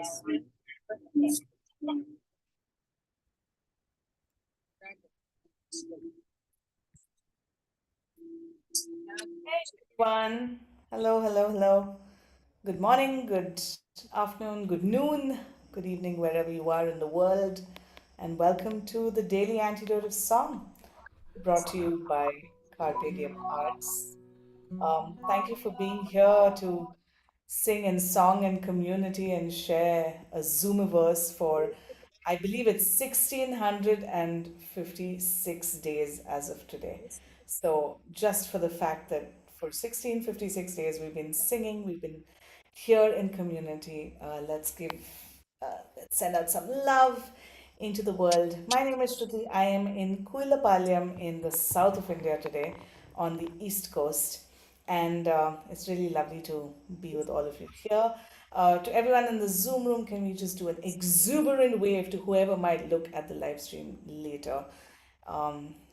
Everyone. Hello, hello, hello. Good morning, good afternoon, good noon, good evening, wherever you are in the world. And welcome to the Daily Antidote of Song, brought to you by Carpe Diem Arts. Thank you for being here to sing in song and community and share a Zoomiverse for, I believe it's 1656 days as of today. So, just for the fact that for 1656 days we've been singing, we've been here in community, let's send out some love into the world. My name is Shruthi. I am in Kuilapalyam in the south of India today on the east coast. And it's really lovely to be with all of you here. To everyone in the Zoom room, can we just do an exuberant wave to whoever might look at the live stream later?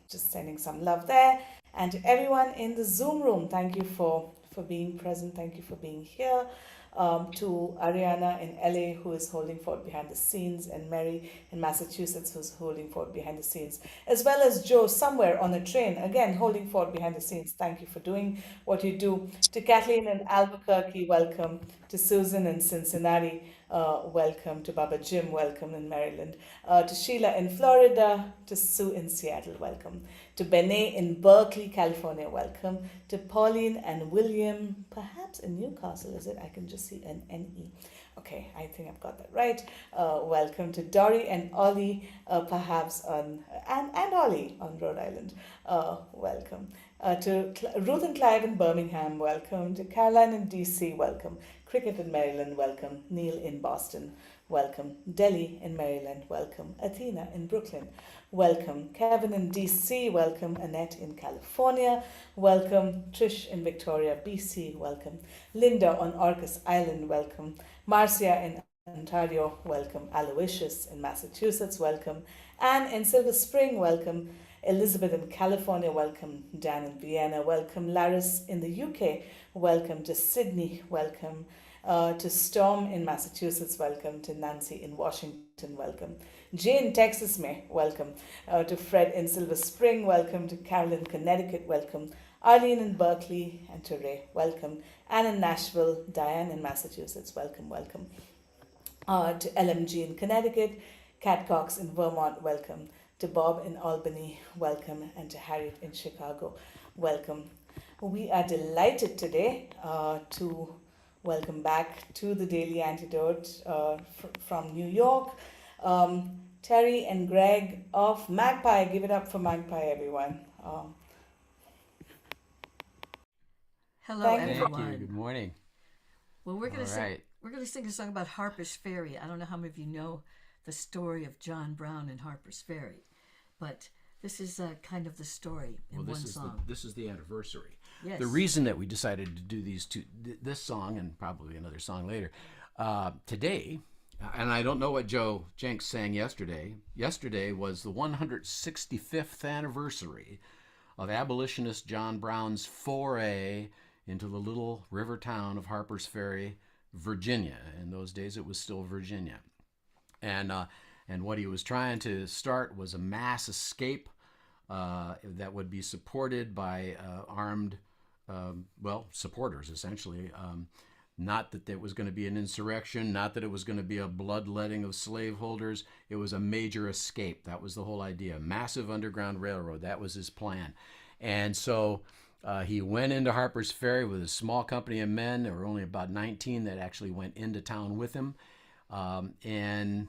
Just sending some love there. And to everyone in the Zoom room, thank you for being present. Thank you for being here. To Ariana in LA, who is holding fort behind the scenes, and Mary in Massachusetts, who's holding fort behind the scenes, as well as Joe somewhere on a train, again holding fort behind the scenes. Thank you for doing what you do. To Kathleen in Albuquerque, welcome. To Susan in Cincinnati, welcome. To Baba Jim, welcome in Maryland. To Sheila in Florida. To Sue in Seattle, welcome. To Benet in Berkeley, California, welcome. To Pauline and William, perhaps in Newcastle, is it? I can just see an NE. Okay, I think I've got that right. Welcome to Dory and Ollie, perhaps and Ollie on Rhode Island. Welcome. Ruth and Clive in Birmingham, welcome. To Caroline in DC, welcome. Cricket in Maryland, welcome. Neil in Boston, welcome. Delhi in Maryland, welcome. Athena in Brooklyn, welcome. Kevin in DC, welcome. Annette in California, welcome. Trish in Victoria, BC, welcome. Linda on Orcas Island, welcome. Marcia in Ontario, welcome. Aloysius in Massachusetts, welcome. Anne in Silver Spring, welcome. Elizabeth in California, welcome. Dan in Vienna, welcome. Laris in the UK, welcome. To Sydney, welcome. To Storm in Massachusetts, welcome. To Nancy in Washington, welcome. Jane, Texas, May, welcome. To Fred in Silver Spring, welcome. To Carol in Connecticut, welcome. Arlene in Berkeley, and to Ray, welcome. Anne in Nashville, Diane in Massachusetts, welcome, welcome. To LMG in Connecticut, Cat Cox in Vermont, welcome. To Bob in Albany, welcome. And to Harriet in Chicago, welcome. We are delighted today to welcome back to the Daily Antidote from New York, Terry and Greg of Magpie. Give it up for Magpie, everyone. Hello, Thank you for everyone. Thank you. Good morning. Well, we're gonna All sing. right. We're gonna sing a song about Harpers Ferry. I don't know how many of you know the story of John Brown and Harpers Ferry, but this is kind of the story in Well, one song. this is the anniversary. Yes. The reason that we decided to do this song and probably another song later, today, and I don't know what Joe Jenks sang yesterday. Yesterday was the 165th anniversary of abolitionist John Brown's foray into the little river town of Harpers Ferry, Virginia. In those days, it was still Virginia, and what he was trying to start was a mass escape that would be supported by armed, supporters essentially. Not that it was going to be an insurrection, not that it was going to be a bloodletting of slaveholders. It was a major escape. That was the whole idea. Massive underground railroad. That was his plan. And so he went into Harper's Ferry with a small company of men. There were only about 19 that actually went into town with him. And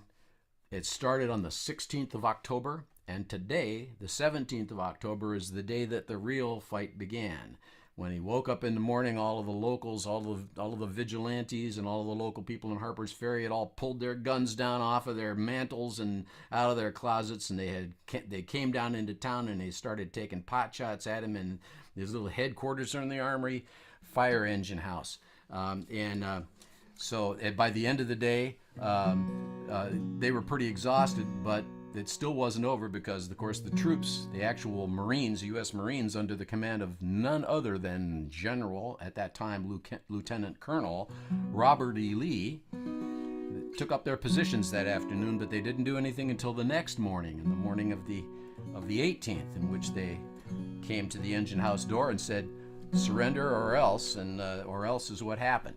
it started on the 16th of October. And today, the 17th of October, is the day that the real fight began. When he woke up in the morning, all of the locals, all of the vigilantes, and all of the local people in Harper's Ferry had all pulled their guns down off of their mantles and out of their closets, and they came down into town and they started taking pot shots at him in his little headquarters in the Armory fire engine house. So by the end of the day, they were pretty exhausted, but it still wasn't over because, of course, the troops, the actual Marines, U.S. Marines, under the command of none other than General, at that time, Lieutenant Colonel Robert E. Lee, took up their positions that afternoon, but they didn't do anything until the next morning, in the morning of the 18th, in which they came to the engine house door and said, "Surrender or else," and or else is what happened.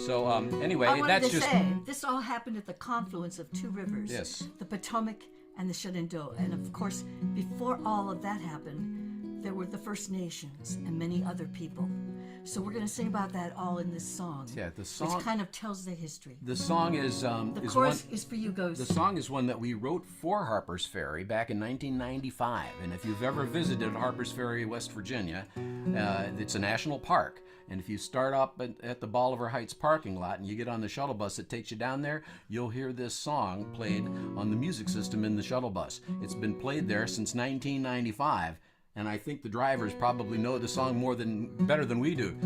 So anyway, I wanted that's to just say, this all happened at the confluence of two rivers, Yes. the Potomac and the Shenandoah. And of course, before all of that happened, there were the First Nations and many other people. So we're going to sing about that all in this song. Yeah, the song- which kind of tells the history. the song is The is chorus one, is for you, goes. the song is one that we wrote for Harpers Ferry back in 1995. And if you've ever visited Harpers Ferry, West Virginia, it's a national park. And if you start up at the Bolivar Heights parking lot and you get on the shuttle bus that takes you down there, you'll hear this song played on the music system in the shuttle bus. It's been played there since 1995, and I think the drivers probably know the song better than we do.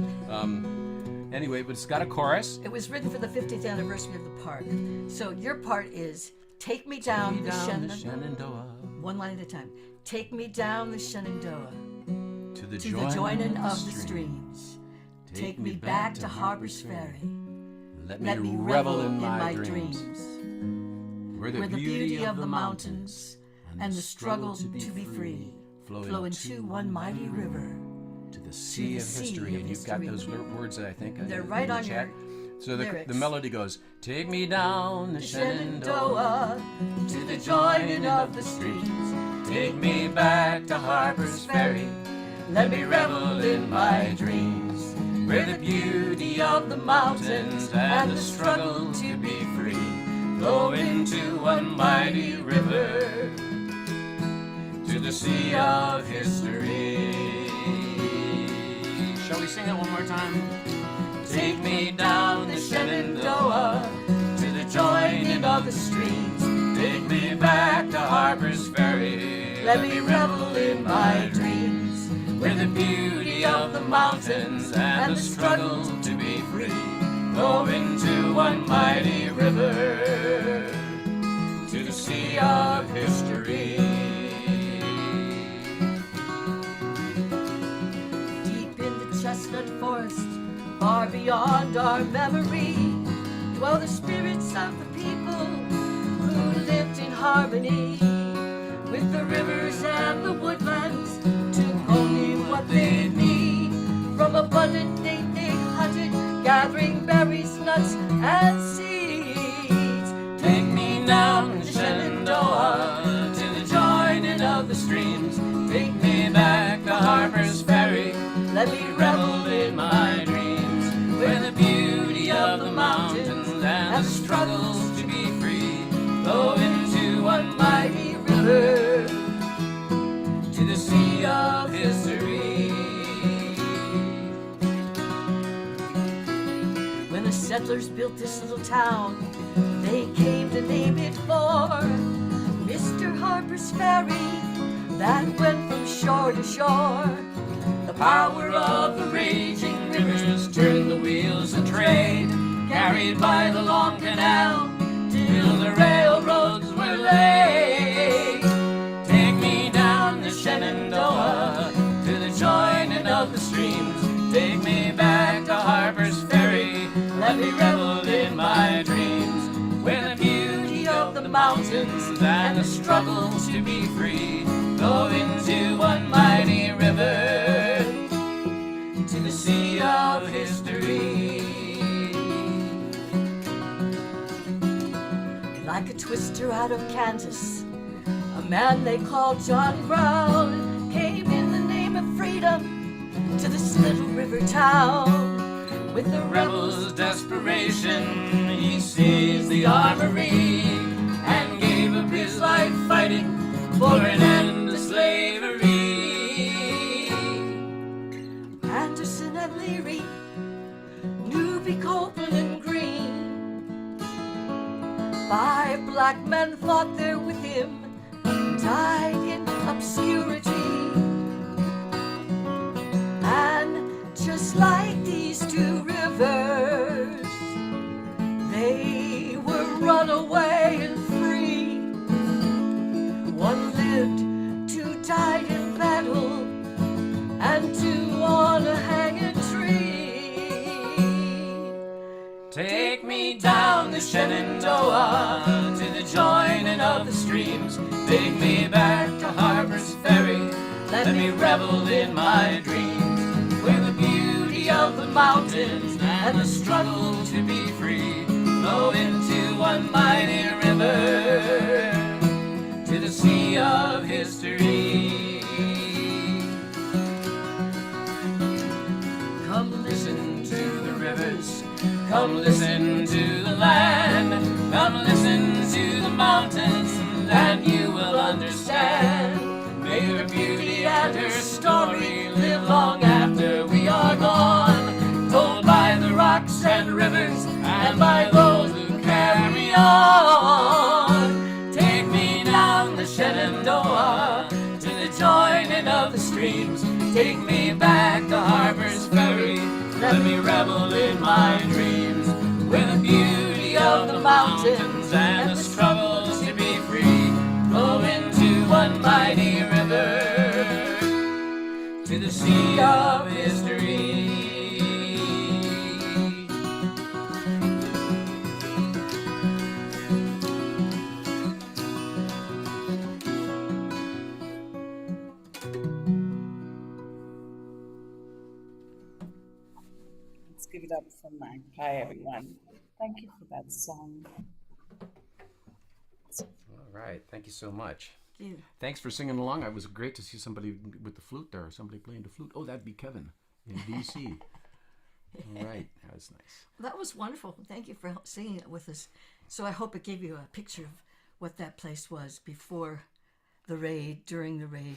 Anyway, but it's got a chorus. It was written for the 50th anniversary of the park. So your part is, take me down the Shenandoah. One line at a time. Take me down the Shenandoah To the to the joining of the streams. Take me back to Harpers Ferry. Let Let me me revel in my dreams. Where the beauty of the mountains and the struggle to be free flow into one mighty river. To the sea of history. And you've got those words, I think. They're in right the on chat. your So lyrics. the melody goes, take me down the Shenandoah Shenandoah to the joining of the streams. Take me back to Harpers Ferry. Let me revel in my dreams. Where the beauty of the mountains and the struggle to be free flow into one mighty river to the sea of history. Shall we sing it one more time? Take me down the Shenandoah to the joining of the streams. Take me back to Harpers Ferry. Let me revel in my dreams. Where the beauty of the mountains and the struggle to be free flow into one mighty river to the sea of history. Deep in the chestnut forest, far beyond our memory, dwell the spirits of the people who lived in harmony with the rivers and the woodlands. Took only what they need. From abundant day they hunted, gathering berries, nuts, and seeds. Take me down the Shenandoah to the joining of the streams. Take me back to Harpers Ferry. Let me Revel in my dreams. Where the beauty of the mountains and the struggles to be free flow into one mighty river to the sea of history. When the settlers built this little town, they came to name it for Mr. Harper's Ferry that went from shore to shore. The power of the raging rivers turned the wheels of trade, carried by the long canal till the railroads were laid. Take me down the Shenandoah to the joining of the streams. Take me back to Harpers Ferry. Let me revel in my dreams. Where the beauty of the mountains and the struggle to be free flow into one mighty river to the sea of history. Like a twister out of Kansas, a man they called John Brown came in the name of freedom to this little river town. With the Rebels' desperation, he seized the armory and gave up his life fighting for an end to slavery. Anderson and Leary, Newby, Copeland, and Green, 5 black men fought there with him, died in obscurity. And just like these two rivers, they were runaway and free. One lived, 2 died in battle, and 2 on a hanging tree. Take me down the Shenandoah to the joining of the streams. Take me back to Harpers Ferry, let me revel in my dreams, where the beauty of the mountains and the struggle to be free flow into one mighty river to the sea of history. Come listen to the rivers, come listen to the land, come listen to the mountains, and you will understand. May her beauty and her story live long after we are gone, told by the rocks and rivers and by those who carry on. Take me down the Shenandoah to the joining of the streams. Take me back to Harpers Ferry, let me revel in my dreams, where the beauty of the mountains and the struggles to be free flow into one mighty river to the sea of history. Let's give it up for Magpie, everyone. Thank you for that song. All right. Thank you so much. Thank you. Thanks for singing along. It was great to see somebody with the flute there, somebody playing the flute. Oh, that'd be Kevin in D.C. All right. That was nice. That was wonderful. Thank you for singing it with us. So I hope it gave you a picture of what that place was before the raid, during the raid,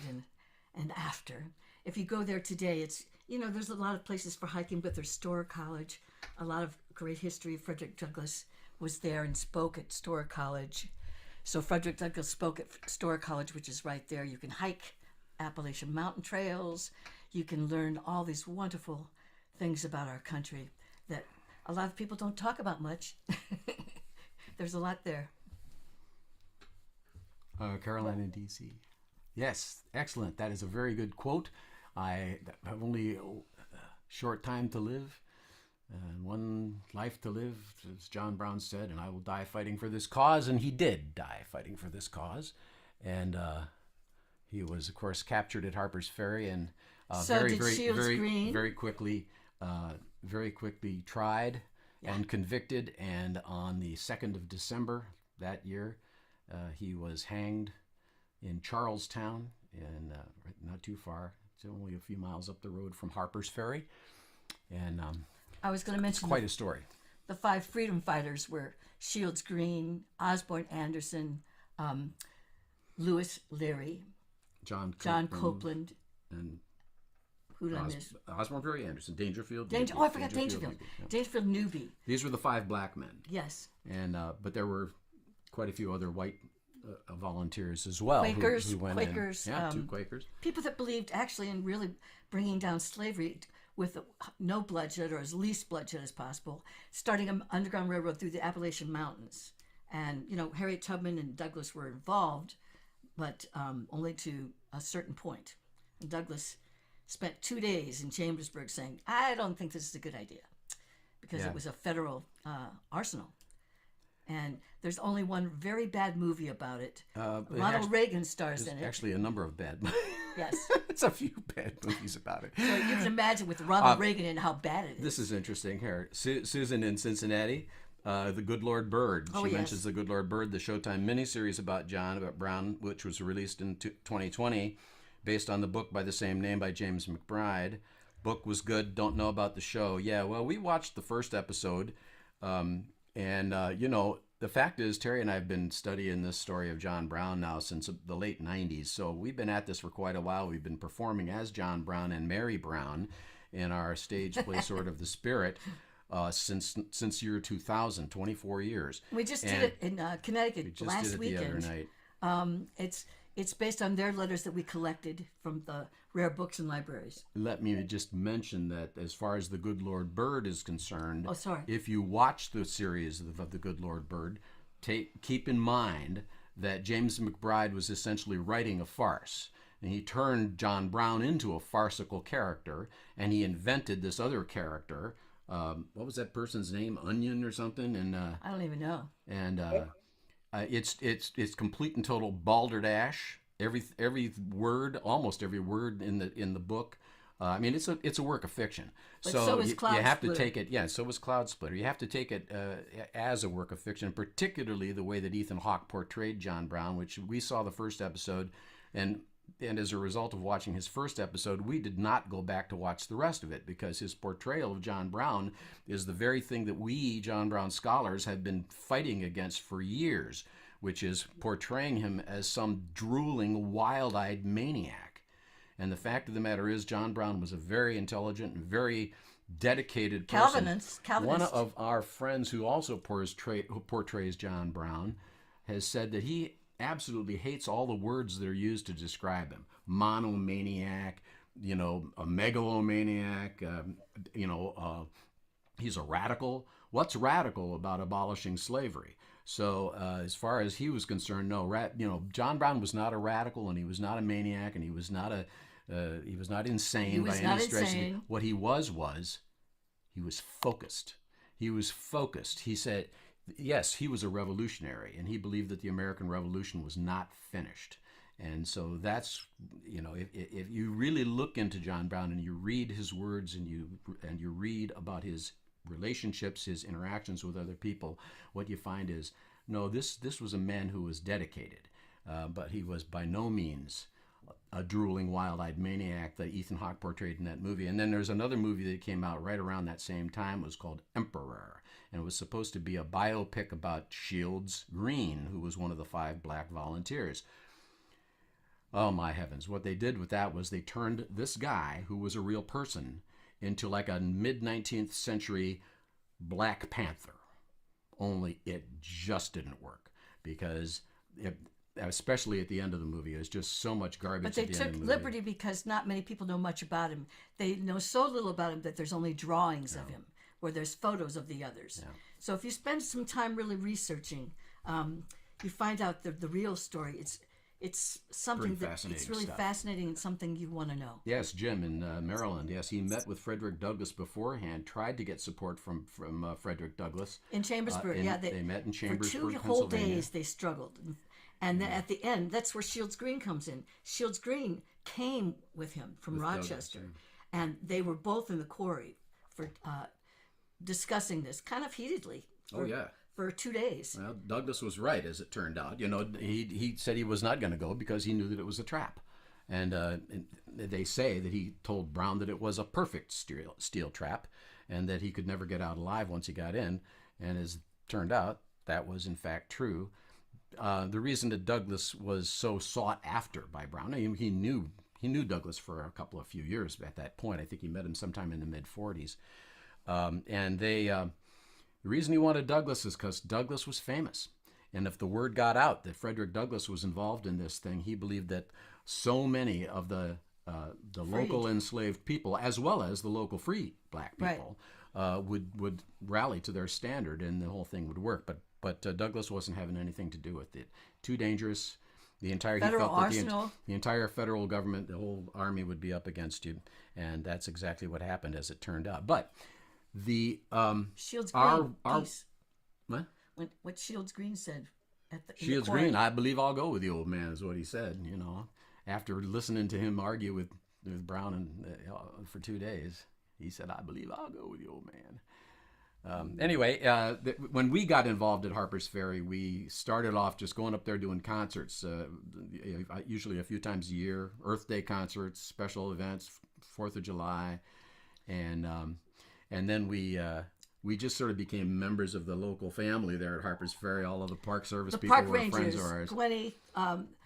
and after. If you go there today, it's, there's a lot of places for hiking, but there's Storer College, a lot of great history. Frederick Douglass was there and spoke at Storer College. So Frederick Douglass spoke at Storer College, which is right there. You can hike Appalachian Mountain trails. You can learn all these wonderful things about our country that a lot of people don't talk about much. There's a lot there. Caroline in D.C. Yes, excellent. That is a very good quote. I have only a short time to live and one life to live, as John Brown said, and I will die fighting for this cause. And he did die fighting for this cause. And he was, of course, captured at Harpers Ferry and very quickly tried and convicted. And on the 2nd of December that year, he was hanged in Charlestown, and not too far. It's only a few miles up the road from Harpers Ferry. And I was going to mention quite a story. The 5 freedom fighters were Shields Green, Osborne Anderson, Lewis Leary, John Copeland, and who did I miss? Osborne Ferry Anderson, Dangerfield. I forgot Dangerfield. Yeah. Dangerfield Newby. These were the 5 black men. Yes. And but there were quite a few other white volunteers as well. Quakers, who went Quakers. in. Yeah, 2 Quakers. People that believed actually in really bringing down slavery with no bloodshed, or as least bloodshed as possible, starting an underground railroad through the Appalachian Mountains. And, Harriet Tubman and Douglass were involved, but only to a certain point. And Douglass spent 2 days in Chambersburg saying, I don't think this is a good idea, because it was a federal arsenal. And there's only one very bad movie about it. Ronald Reagan stars in it. Actually, a number of bad movies. Yes. It's a few bad movies about it. So you can imagine with Ronald Reagan and how bad it is. This is interesting here. Susan in Cincinnati, The Good Lord Bird. She mentions The Good Lord Bird, the Showtime miniseries about Brown, which was released in 2020, based on the book by the same name by James McBride. Book was good. Don't know about the show. Yeah, well, we watched the first episode. The fact is, Terry and I have been studying this story of John Brown now since the late 90s. So we've been at this for quite a while. We've been performing as John Brown and Mary Brown in our stage play Sword of the Spirit since year 2000, 24 years. We just did it in Connecticut last weekend. The other night. It's based on their letters that we collected from the rare books and libraries. Let me just mention that as far as The Good Lord Bird is concerned, if you watch the series of The Good Lord Bird, keep in mind that James McBride was essentially writing a farce. And he turned John Brown into a farcical character, and he invented this other character what was that person's name? Onion or something? I don't even know. And it's complete and total balderdash. Every word, almost every word in the book. I mean, it's a work of fiction. But So so is you Cloud have to Splitter. take it. Yeah, so was Cloud Splitter. You have to take it as a work of fiction, particularly the way that Ethan Hawke portrayed John Brown, which we saw the first episode, and as a result of watching his first episode, we did not go back to watch the rest of it because his portrayal of John Brown is the very thing that we, John Brown scholars, have been fighting against for years, which is portraying him as some drooling, wild eyed maniac. And the fact of the matter is, John Brown was a very intelligent and very dedicated person. One Calvinist. of our friends who also portrays John Brown has said that he absolutely hates all the words that are used to describe him. Monomaniac, a megalomaniac, he's a radical. What's radical about abolishing slavery? So as far as he was concerned, no, John Brown was not a radical, and he was not a maniac, and he was not insane He by was any not stretch. insane. What he was he was focused. He was focused. He said, yes, he was a revolutionary, and he believed that the American Revolution was not finished. And so that's, if you really look into John Brown and you read his words and you read about his relationships, his interactions with other people, what you find is, no, this was a man who was dedicated, but he was by no means a drooling, wild-eyed maniac that Ethan Hawke portrayed in that movie. And then there's another movie that came out right around that same time. It was called Emperor, and it was supposed to be a biopic about Shields Green, who was one of the 5 black volunteers. Oh my heavens! What they did with that was they turned this guy, who was a real person, into like a mid-19th century Black Panther. Only it just didn't work because especially at the end of the movie, there's just so much garbage. But they at the took end of the movie. liberty because not many people know much about him. They know so little about him that there's only drawings of him, where there's photos of the others. Yeah. So if you spend some time really researching, you find out the real story. It's something Pretty that fascinating it's really stuff. fascinating and something you want to know. Yes, Jim in Maryland. Yes, he met with Frederick Douglass beforehand. Tried to get support from Frederick Douglass. In Chambersburg, They met in Chambersburg, for 2 whole Pennsylvania. days they struggled, and then at the end, that's where Shields Green comes in. Shields Green came with him from With Douglas, Rochester, yeah. and they were both in the quarry for discussing this kind of heatedly. Oh yeah. For 2 days. Well, Douglas was right, as it turned out. He said he was not going to go because he knew that it was a trap. And they say that he told Brown that it was a perfect steel trap and that he could never get out alive once he got in. And as it turned out, that was in fact true. The reason that Douglas was so sought after by Brown, he knew Douglas for a few years at that point. I think he met him sometime in the mid-40s. The reason he wanted Douglas is because Douglas was famous. And if the word got out that Frederick Douglass was involved in this thing, he believed that so many of the local enslaved people, as well as the local free black people, would rally to their standard, and the whole thing would work. But Douglas wasn't having anything to do with it. Too dangerous. He felt that the entire federal government, the whole army, would be up against you, and that's exactly what happened, as it turned out. But the Shields Green piece. What? What Shields Green said at the Shields Green, I believe I'll go with the old man, is what he said. After listening to him argue with Brown for 2 days, he said, "I believe I'll go with the old man." Anyway, when we got involved at Harpers Ferry, we started off just going up there doing concerts, usually a few times a year, Earth Day concerts, special events, 4th of July, and then we just sort of became members of the local family there at Harpers Ferry. All of the Park Service people Park were Rangers, friends of ours.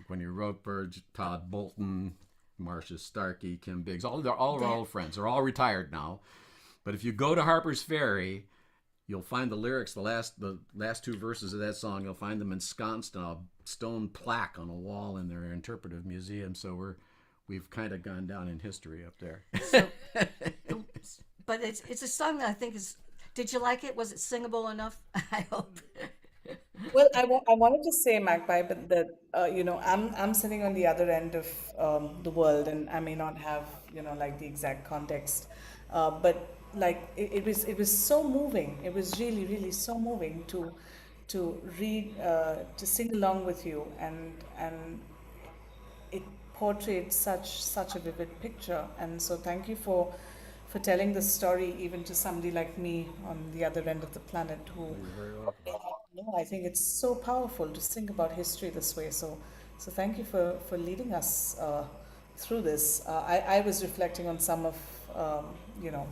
Gwenny Roper, Todd Bolton, Marcia Starkey, Kim Biggs, all of our old friends. They're all retired now. But if you go to Harpers Ferry, you'll find the lyrics, the last 2 verses of that song, you'll find them ensconced on a stone plaque on a wall in their interpretive museum. So we've kind of gone down in history up there. So, but it's a song that I think is. Did you like it? Was it singable enough? I hope. Well, I wanted to say Magpie, but that I'm sitting on the other end of the world, and I may not have like the exact context, but like it was so moving. It was really really so moving to read to sing along with you, and it portrayed such a vivid picture. And so thank you for telling the story even to somebody like me on the other end of the planet who You're very welcome. no, I think it's so powerful to think about history this way. So thank you for leading us through this. I was reflecting on some of you know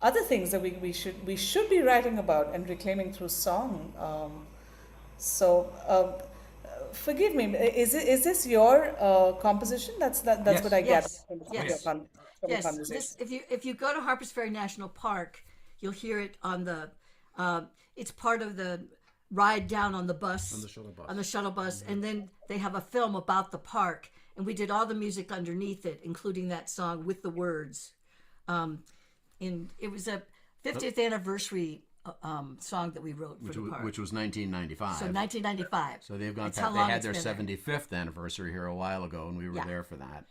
other things that we should be writing about and reclaiming through song. So forgive me, is this your composition? That's what Yes. I gathered Yes, Oh, from yes. from your yes. conversation. This if you go to Harpers Ferry National Park, you'll hear it on the. It's part of the ride down on the bus, On the shuttle bus. on the shuttle bus, and then they have a film about the park, and we did all the music underneath it, including that song with the words. And it was a 50th anniversary song that we wrote for the park. Which was 1995. So 1995. So they've gone That's past, how they long had it's their been there. 75th anniversary here a while ago, and we were Yeah. there for that.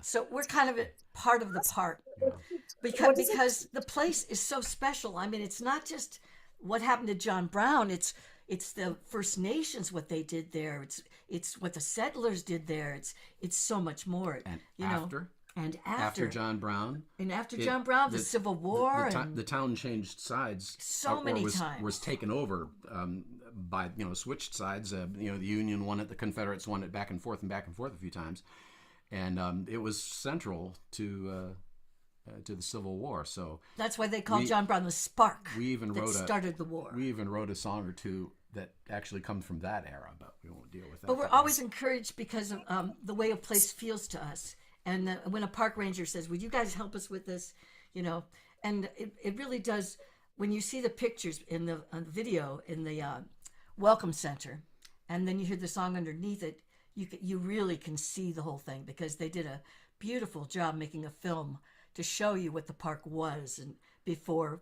So we're kind of a part of the park because What is it? because the place is so special. I mean, it's not just what happened to John Brown. It's the First Nations, what they did there. It's what the settlers did there. It's so much more. And you after, know, and after John Brown, and after it- John Brown, the Civil War, and the town changed sides So or many was, times. was taken over by, switched sides. The Union won it, the Confederates won it, back and forth a few times, and it was central to the Civil War. So that's why they called we- John Brown the spark we even that wrote started the war. we even wrote a song or two that actually come from that era, but we won't deal with that. But we're always encouraged because of the way a place feels to us. And when a park ranger says, "Would you guys help us with this?" And it really does. When you see the pictures in the video in the welcome center, and then you hear the song underneath it, you really can see the whole thing because they did a beautiful job making a film to show you what the park was and before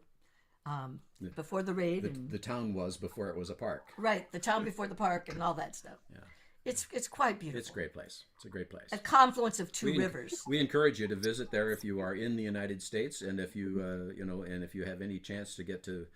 the raid and the town was before it was a park. right, the town before the park and all that stuff. Yeah. It's quite beautiful. It's a great place. It's a great place. A confluence of two rivers. We encourage you to visit there if you are in the United States, and if you and if you have any chance to get to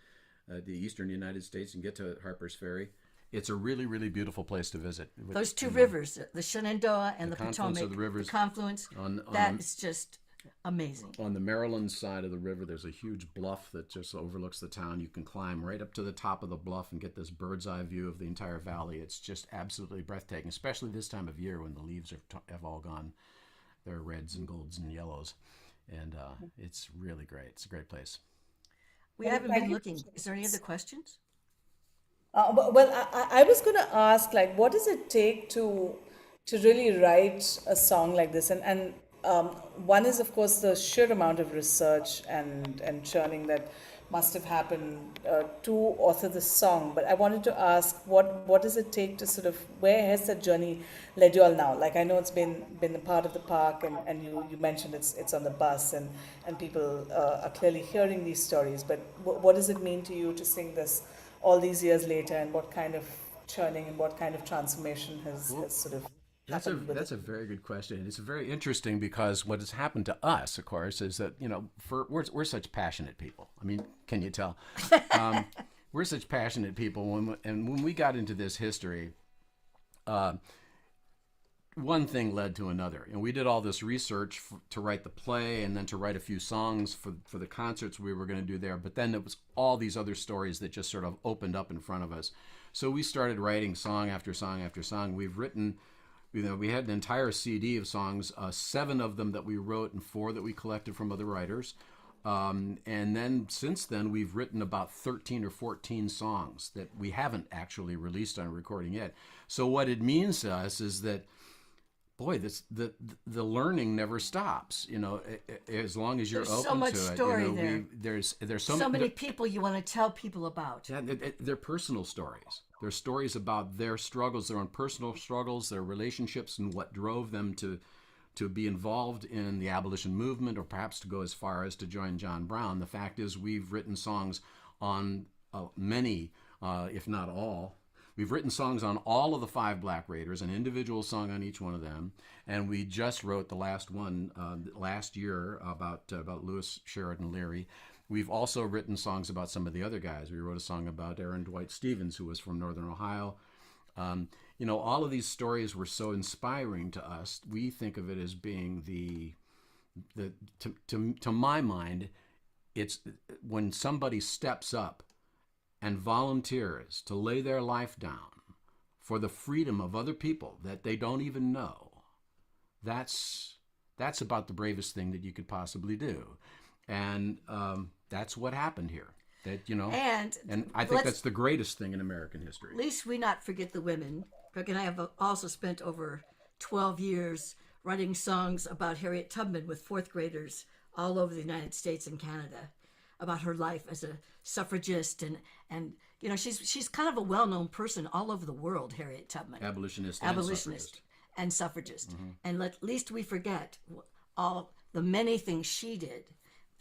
the eastern United States and get to Harpers Ferry. It's a really, really beautiful place to visit. Those two rivers, the Shenandoah and the confluence Potomac, of the rivers the confluence, that is just amazing. On the Maryland side of the river, there's a huge bluff that just overlooks the town. You can climb right up to the top of the bluff and get this bird's eye view of the entire valley. It's just absolutely breathtaking, especially this time of year when the leaves have all gone. They're reds and golds and yellows, and it's really great. It's a great place. We haven't been looking. Is there any other questions? Well, I was going to ask, like, what does it take to really write a song like this? And one is, of course, the sheer amount of research and churning that must have happened to author this song. But I wanted to ask, what does it take to sort of, where has that journey led you all now? Like, I know it's been a part of the park, and you mentioned it's on the bus, and people are clearly hearing these stories. But what does it mean to you to sing this all these years later, and what kind of churning and what kind of transformation has sort of happened with That's a very good question. It's very interesting because what has happened to us, of course, is that we're such passionate people. I mean, can you tell? We're such passionate people, when we got into this history, one thing led to another, and we did all this research to write the play and then to write a few songs for the concerts we were going to do there. But then it was all these other stories that just sort of opened up in front of us. So we started writing song after song after song. We've written, we had an entire CD of songs, 7 of them that we wrote and 4 that we collected from other writers. And then since then, we've written about 13 or 14 songs that we haven't actually released on a recording yet. So what it means to us is that, boy, the learning never stops. As long as you're There's open so much to it. story there. There's So many people you want to tell people about. Yeah, they're personal stories. They're stories about their struggles, their own personal struggles, their relationships, and what drove them to be involved in the abolition movement, or perhaps to go as far as to join John Brown. The fact is, we've written songs on many, if not all, We've written songs on all of the 5 Black Raiders, an individual song on each one of them, and we just wrote the last one last year about Lewis Sheridan Leary. We've also written songs about some of the other guys. We wrote a song about Aaron Dwight Stevens, who was from Northern Ohio. All of these stories were so inspiring to us. We think of it as being to my mind, it's when somebody steps up and volunteers to lay their life down for the freedom of other people that they don't even know. That's about the bravest thing that you could possibly do, and that's what happened here. And I think that's the greatest thing in American history. At least we not forget the women. Greg and I have also spent over 12 years writing songs about Harriet Tubman with 4th graders all over the United States and Canada, about her life as a suffragist, and she's kind of a well-known person all over the world, Harriet Tubman. Abolitionist and suffragist. Mm-hmm. And at least we forget all the many things she did,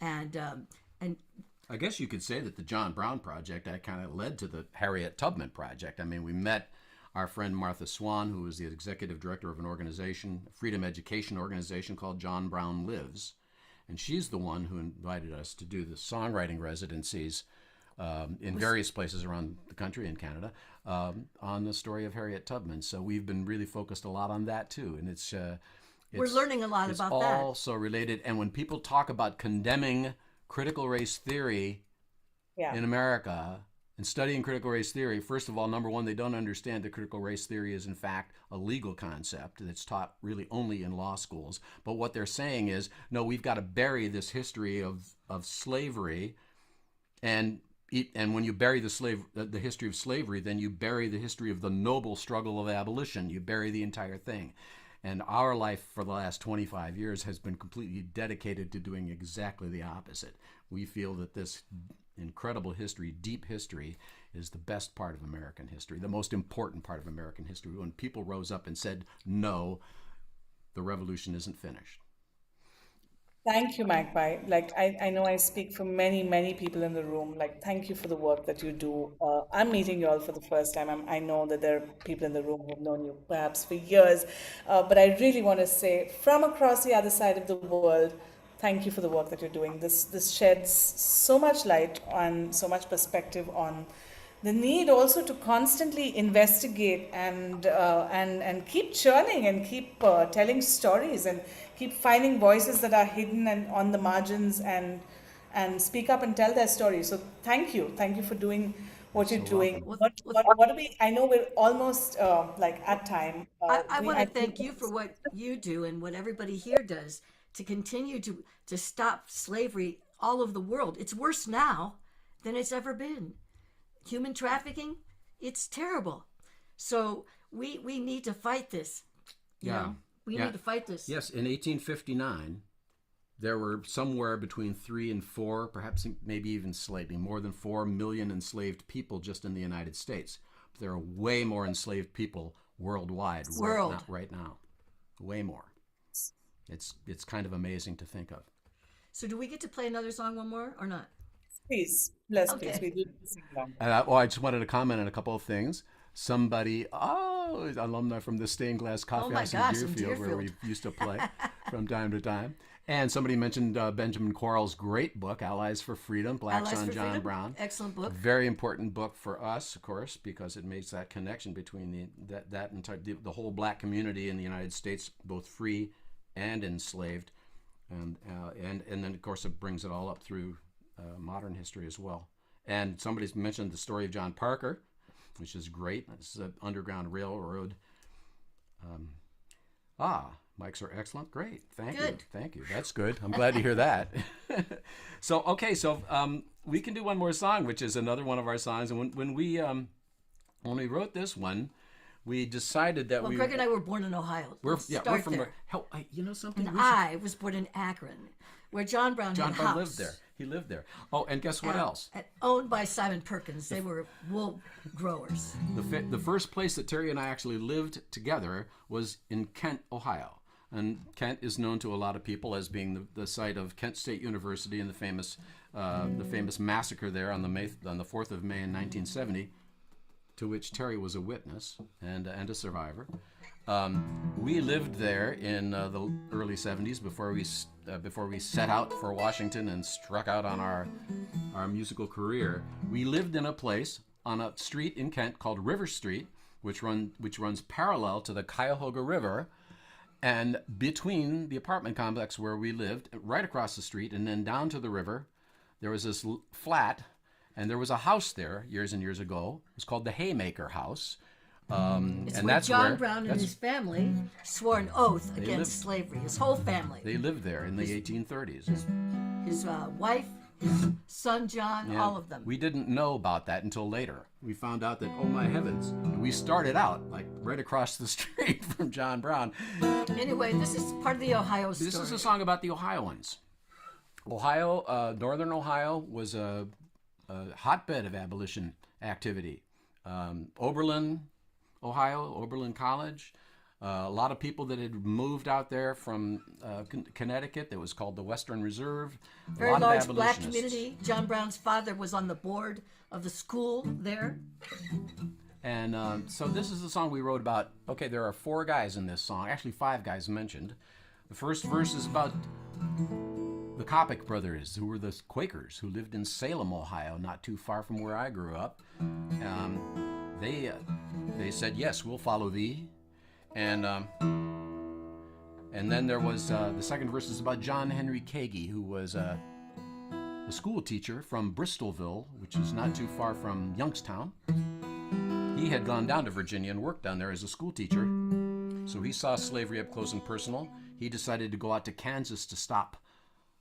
and I guess you could say that the John Brown Project kind of led to the Harriet Tubman Project. I mean, we met our friend Martha Swan, who was the executive director of an organization, a freedom education organization called John Brown Lives. And she's the one who invited us to do the songwriting residencies in various places around the country and Canada on the story of Harriet Tubman. So we've been really focused a lot on that too. And we're learning a lot about that. It's all so related. And when people talk about condemning critical race theory in America and studying critical race theory, first of all, number one, they don't understand that critical race theory is in fact a legal concept that's taught really only in law schools. But what they're saying is, no, we've got to bury this history of slavery, and when you bury the history of slavery, then you bury the history of the noble struggle of abolition. You bury the entire thing. And our life for the last 25 years has been completely dedicated to doing exactly the opposite. We feel that this incredible history, deep history, is the best part of American history, the most important part of American history. When people rose up and said, no, the revolution isn't finished. Thank you, Magpie. I know I speak for many, many people in the room. Thank you for the work that you do. I'm meeting you all for the first time. I know that there are people in the room who've known you perhaps for years. But I really want to say, from across the other side of the world, thank you for the work that you're doing. This sheds so much light on, so much perspective on the need also to constantly investigate and keep churning and keep telling stories and keep finding voices that are hidden and on the margins and speak up and tell their stories. So thank you for doing what you're doing. What do we? I know we're almost at time. I want to thank you for what you do and what everybody here does to continue to stop slavery all over the world. It's worse now than it's ever been. Human trafficking, it's terrible. So we need to fight this. You know? We need to fight this. Yes, in 1859, there were somewhere between 3 and 4, perhaps maybe even slightly more than 4 million enslaved people just in the United States. But there are way more enslaved people worldwide right now. Way more. It's kind of amazing to think of. So do we get to play another song, one more, or not? Please, please. We do sing along. I just wanted to comment on a couple of things. Somebody, alumni from the Stained Glass Coffee House in Deerfield, where we used to play from time to time. And somebody mentioned Benjamin Quarles's great book, Allies for Freedom, Blacks on John Brown. Excellent book. Very important book for us, of course, because it makes that connection between the whole black community in the United States, both free and enslaved. And then, of course, it brings it all up through modern history as well. And somebody's mentioned the story of John Parker, which is great. This is an Underground Railroad. Mics are excellent. Great. Thank you. That's good. I'm glad to hear that. So we can do one more song, which is another one of our songs. And when we wrote this one, we decided that Greg and I were born in Ohio. We're from there. You know something? And I was born in Akron, where John Brown had a house. lived there. He lived there. Oh, and guess what else? Owned by Simon Perkins. They were wool growers. The first place that Terry and I actually lived together was in Kent, Ohio. And Kent is known to a lot of people as being the site of Kent State University and the famous massacre there on the 4th of May in 1970. to which Terry was a witness and a survivor. We lived there in the early 70s before we set out for Washington and struck out on our musical career. We lived in a place on a street in Kent called River Street, which runs parallel to the Cuyahoga River, and between the apartment complex where we lived, right across the street, and then down to the river, there was this flat, and there was a house there years and years ago. It was called the Haymaker House. It's and where that's John where, Brown and that's- his family swore an oath against slavery. His whole family. They lived there in the 1830s. His wife, his son John, Yeah. all of them. We didn't know about that until later. We found out that, oh my heavens, we started out like right across the street from John Brown. Anyway, this is part of the Ohio story. This is a song about the Ohioans. Northern Ohio was a hotbed of abolition activity. Oberlin, Ohio, Oberlin College. A lot of people that had moved out there from Connecticut. That was called the Western Reserve. Very a lot large of black abolitionists. community. John Brown's father was on the board of the school there. And so this is the song we wrote about. Okay, there are 4 guys in this song. Actually, 5 guys mentioned. The first verse is about the Coppock brothers, who were the Quakers who lived in Salem, Ohio, not too far from where I grew up. They said, yes, we'll follow thee. And then there was the second verse is about John Henry Kagi, who was a school teacher from Bristolville, which is not too far from Youngstown. He had gone down to Virginia and worked down there as a school teacher. So he saw slavery up close and personal. He decided to go out to Kansas to stop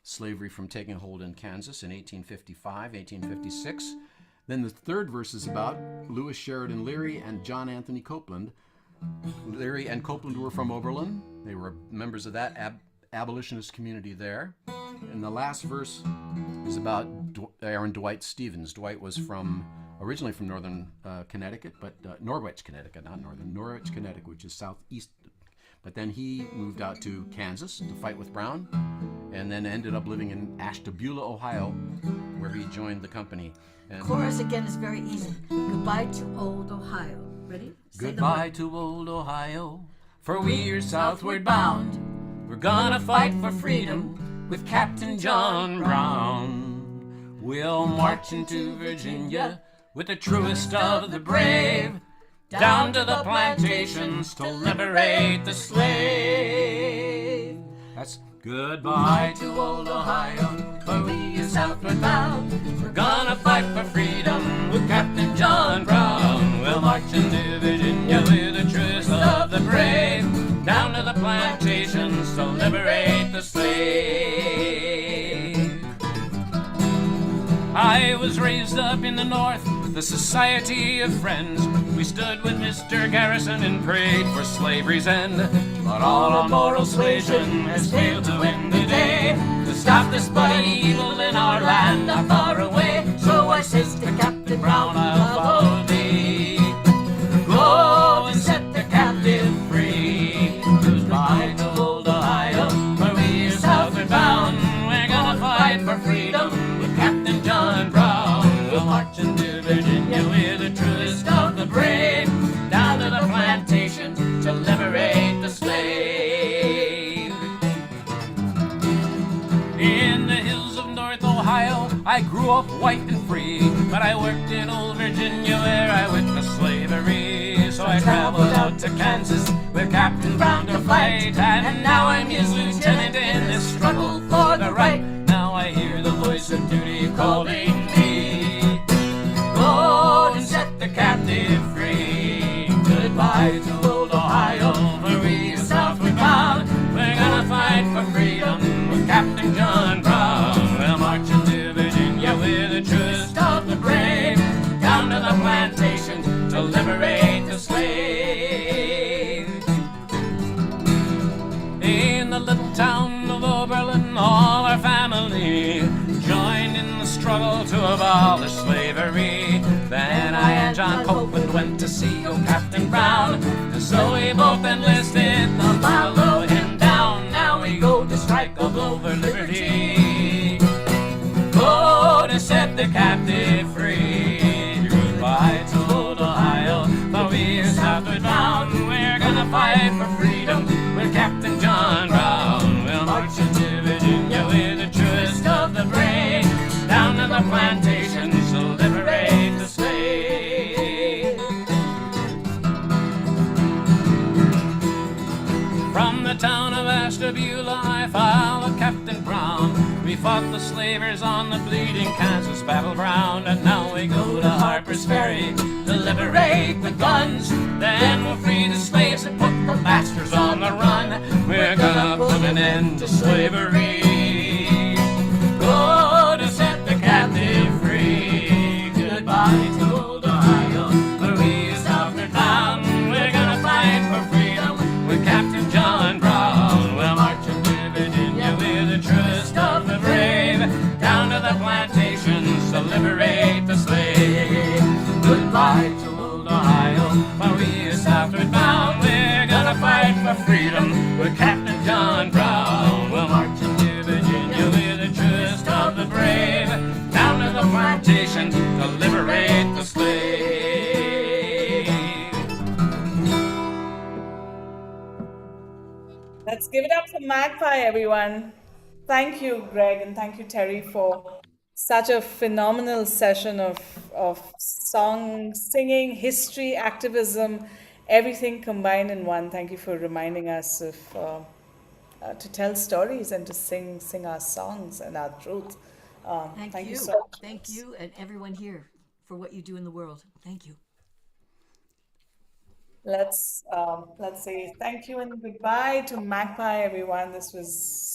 slavery from taking hold in Kansas in 1855, 1856. Then the third verse is about Lewis Sheridan Leary and John Anthony Copeland. Leary and Copeland were from Oberlin. They were members of that abolitionist community there. And the last verse is about Aaron Dwight Stevens. Dwight was originally from northern Connecticut, but Norwich, Connecticut, not northern, Norwich, Connecticut, which is southeast. But then he moved out to Kansas to fight with Brown, and then ended up living in Ashtabula, Ohio, where he joined the company. And Chorus again is very easy. Goodbye to old Ohio. Ready? Say the goodbye word. to old Ohio, for we're southward bound. We're gonna fight for freedom with Captain John Brown. We'll march into Virginia with the truest of the brave, down to the plantations to liberate the slave. That's goodbye to old Ohio, for we are southward bound. We're gonna fight for freedom with Captain John Brown. We'll march into Virginia with the truest of the brave, down to the plantations to liberate the slave. I was raised up in the north, the Society of Friends. We stood with Mr. Garrison and prayed for slavery's end. But all our moral suasion has failed to win the day, to stop this bloody evil in our land not far away. So I says to Captain Brown, I'll follow thee. Go and set the captive free. Goodbye to old Ohio, where we are southward bound. We're gonna fight for freedom with Captain John Brown. We'll march into Virginia with the truest of the brave, down to the plantation to liberate the slave. In the hills of North Ohio, I grew up white and free, but I worked in old Virginia where I witnessed slavery. So I traveled out to Kansas with Captain Brown to fight, and now I'm his lieutenant in this struggle for the right. Now I hear the voice of duty calling me. Go and set the captive free. Goodbye to old Ohio, for we are southward bound. We're gonna fight for freedom with Captain John Brown. We'll march into Virginia with the truest of the brave, down to the plantation to liberate the slave. In the little town of Oberlin, all our family joined in the struggle to abolish slavery. Then I and John Copeland went to see old Captain Brown, and so we both enlisted the follow him down. Now we go to strike a blow for liberty, go to set the captive free. Goodbye to old Ohio, fought the slavers on the bleeding Kansas battleground, and now we go to Harpers Ferry to liberate the guns. Then we'll free the slaves and put the masters on the run. We're gonna put an end to slavery. Go to set the captive free. Goodbye to old Ohio, where we is outward bound. We're gonna fight for freedom with Captain John Brown. We'll march into Virginia with the truest of the brave, down to the plantations to liberate the slave. Goodbye to old Ohio, where we is outward bound. We're gonna fight for freedom with Captain John Brown. We'll march into Virginia with the truest of the brave, down to the plantation to liberate the slave. Let's give it up for Magpie, everyone. Thank you, Greg, and thank you, Terry, for such a phenomenal session of song, singing, history, activism, everything combined in one. Thank you for reminding us of to tell stories and to sing our songs and our truth. Thank you so much. Thank you, and everyone here for what you do in the world. Thank you. Let's say thank you and goodbye to Magpie, everyone. This was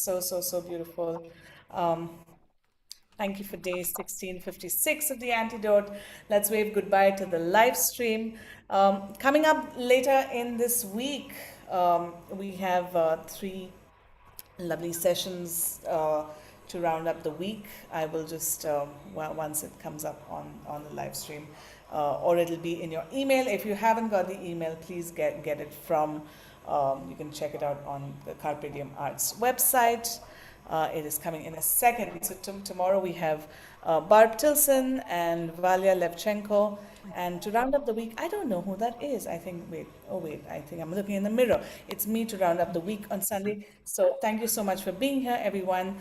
so beautiful. Um, Thank you for day 1656 of the Antidote. Let's wave goodbye to the live stream. Coming up later in this week, we have three lovely sessions to round up the week. I will just, once it comes up on the live stream, or it'll be in your email. If you haven't got the email, please get it from, you can check it out on the Carpe Diem Arts website. It is coming in a second. So tomorrow we have Barb Tilson and Valia Levchenko. And to round up the week, I don't know who that is. I think, I think I'm looking in the mirror. It's me to round up the week on Sunday. So thank you so much for being here, everyone.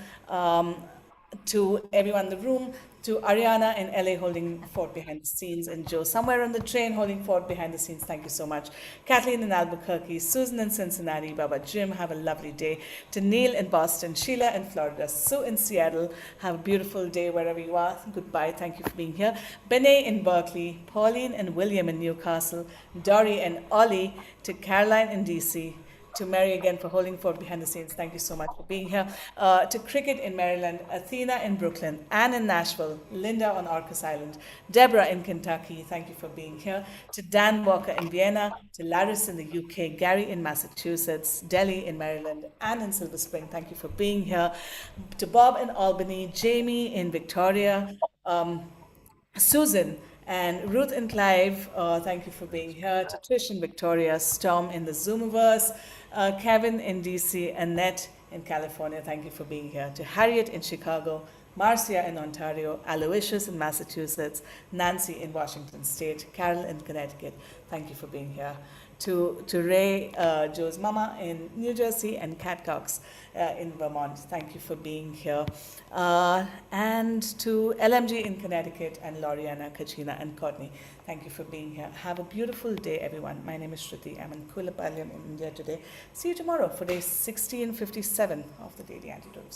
To everyone in the room, to Ariana in LA holding fort behind the scenes, and Joe somewhere on the train holding fort behind the scenes. Thank you so much. Kathleen in Albuquerque, Susan in Cincinnati, Baba Jim, have a lovely day. To Neil in Boston, Sheila in Florida, Sue in Seattle, have a beautiful day wherever you are. Goodbye. Thank you for being here. Benet in Berkeley, Pauline and William in Newcastle, Dory and Ollie, to Caroline in DC, to Mary again for holding fort behind the scenes. Thank you so much for being here. To Cricket in Maryland, Athena in Brooklyn, Anne in Nashville, Linda on Orcas Island, Deborah in Kentucky. Thank you for being here. To Dan Walker in Vienna, to Laris in the UK, Gary in Massachusetts, Delhi in Maryland, Anne in Silver Spring. Thank you for being here. To Bob in Albany, Jamie in Victoria, Susan and Ruth and Clive, thank you for being here. To Trish in Victoria, Storm in the Zoomiverse, Kevin in DC, Annette in California, thank you for being here. To Harriet in Chicago, Marcia in Ontario, Aloysius in Massachusetts, Nancy in Washington State, Carol in Connecticut, thank you for being here. To Ray, Joe's mama in New Jersey, and Kat Cox in Vermont, thank you for being here. And to LMG in Connecticut, and Loriana, Kachina, and Courtney, thank you for being here. Have a beautiful day, everyone. My name is Shruthi. I'm in Kulapalyam in India today. See you tomorrow for day 1657 of the Daily Antidote of Song.